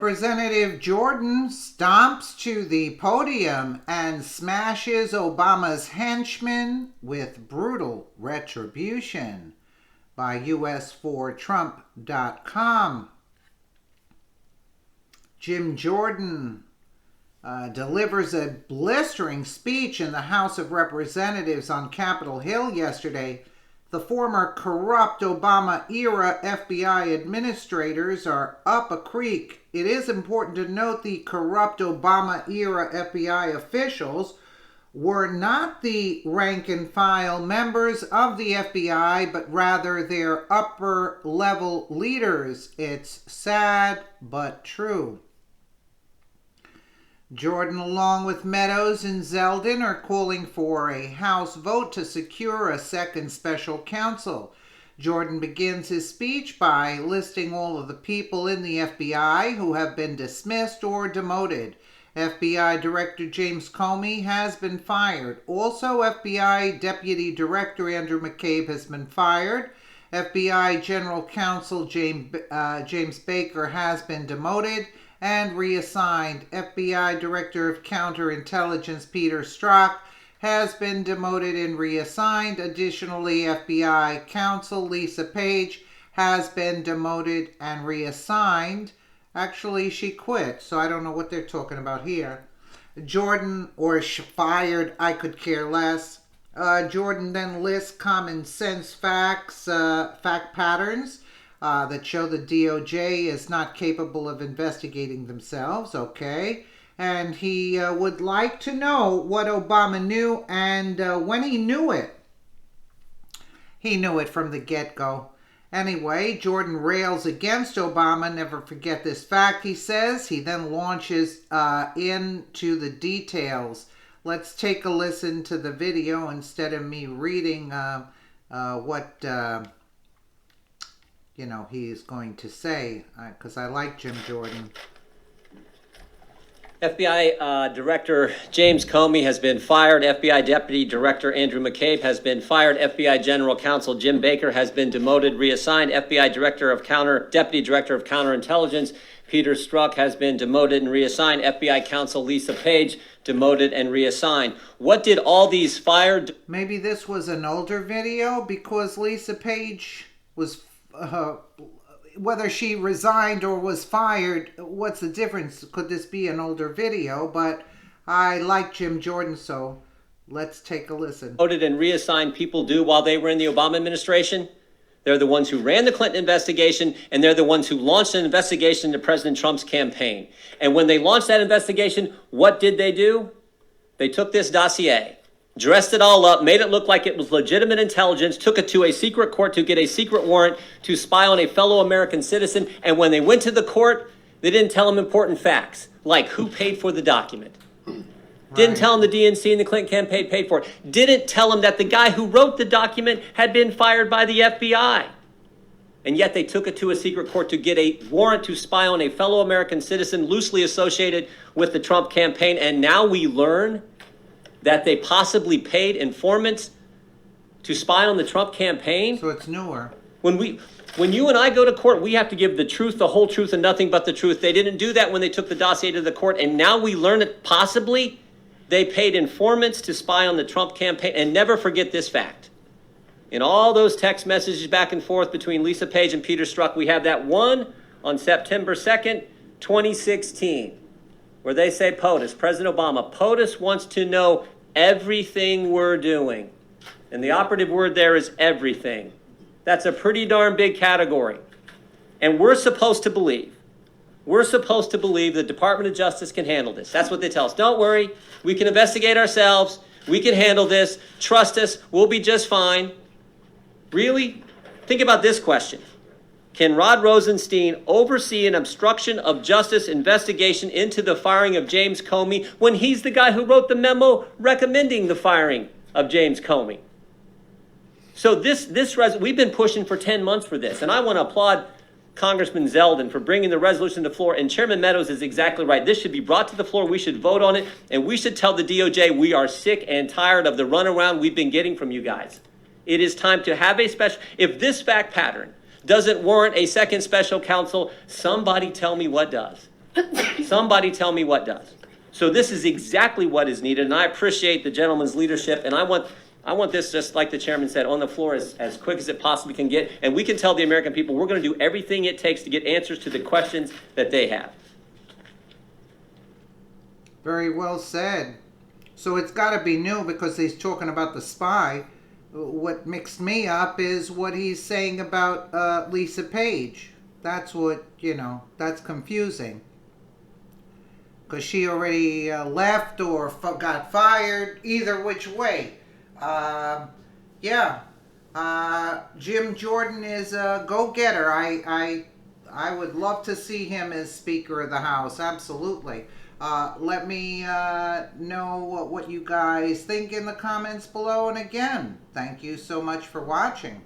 Representative Jordan stomps to the podium and smashes Obama's henchmen with brutal retribution by us4trump.com. Jim Jordan delivers a blistering speech in the House of Representatives on Capitol Hill yesterday. The former corrupt Obama-era FBI administrators are up a creek. It is important to note the corrupt Obama-era FBI officials were not the rank-and-file members of the FBI, but rather their upper-level leaders. It's sad, but true. Jordan, along with Meadows and Zeldin, are calling for a House vote to secure a second special counsel. Jordan begins his speech by listing all of the people in the FBI who have been dismissed or demoted. FBI Director James Comey has been fired. Also, FBI Deputy Director Andrew McCabe has been fired. FBI General Counsel James Baker has been demoted and reassigned. FBI Director of Counterintelligence Peter Strzok has been demoted and reassigned. Additionally, FBI Counsel Lisa Page has been demoted and reassigned. Actually, she quit, so I don't know what they're talking about here. Jordan, or fired, I could care less. Jordan then lists common sense fact patterns that show the DOJ is not capable of investigating themselves, okay? And he would like to know what Obama knew and when he knew it. He knew it from the get-go. Anyway, Jordan rails against Obama. Never forget this fact, he says. He then launches into the details. Let's take a listen to the video instead of me reading what he is going to say, because I like Jim Jordan. FBI Director James Comey has been fired. FBI Deputy Director Andrew McCabe has been fired. FBI General Counsel Jim Baker has been demoted, reassigned. FBI Deputy Director of Counterintelligence Peter Strzok has been demoted and reassigned. FBI Counsel Lisa Page demoted and reassigned. What did all these fired? Maybe this was an older video because Lisa Page was whether she resigned or was fired, what's the difference? Could this be an older video? But I like Jim Jordan, so let's take a listen. Voted and reassigned people do while they were in the Obama administration. They're the ones who ran the Clinton investigation, and they're the ones who launched an investigation into President Trump's campaign. And when they launched that investigation, what did they do? They took this dossier, dressed it all up, made it look like it was legitimate intelligence, took it to a secret court to get a secret warrant to spy on a fellow American citizen. And when they went to the court, they didn't tell them important facts, like who paid for the document. Right. Didn't tell them the DNC and the Clinton campaign paid for it. Didn't tell them that the guy who wrote the document had been fired by the FBI. And yet they took it to a secret court to get a warrant to spy on a fellow American citizen loosely associated with the Trump campaign. And now we learn that they possibly paid informants to spy on the Trump campaign. So it's newer. When you and I go to court, we have to give the truth, the whole truth, and nothing but the truth. They didn't do that when they took the dossier to the court, and now we learn that possibly they paid informants to spy on the Trump campaign. And never forget this fact. In all those text messages back and forth between Lisa Page and Peter Strzok, we have that one on September 2nd, 2016. Where they say POTUS, President Obama, POTUS wants to know everything we're doing. And the operative word there is everything. That's a pretty darn big category. And we're supposed to believe the Department of Justice can handle this. That's what they tell us. Don't worry, we can investigate ourselves. We can handle this. Trust us, we'll be just fine. Really? Think about this question. Can Rod Rosenstein oversee an obstruction of justice investigation into the firing of James Comey when he's the guy who wrote the memo recommending the firing of James Comey? So we've been pushing for 10 months for this, and I want to applaud Congressman Zeldin for bringing the resolution to the floor, and Chairman Meadows is exactly right. This should be brought to the floor. We should vote on it, and we should tell the DOJ we are sick and tired of the runaround we've been getting from you guys. It is time to have a special, if this fact pattern doesn't warrant a second special counsel, somebody tell me what does. Somebody tell me what does. So this is exactly what is needed, and I appreciate the gentleman's leadership, and I want this, just like the chairman said, on the floor as quick as it possibly can get, and we can tell the American people we're going to do everything it takes to get answers to the questions that they have. Very well said. So it's got to be new because he's talking about the spy. What mixed me up is what he's saying about Lisa Page. That's what, that's confusing. Because she already left or got fired, either which way. Jim Jordan is a go-getter. I would love to see him as Speaker of the House, absolutely. Let me know what you guys think in the comments below. And again, thank you so much for watching.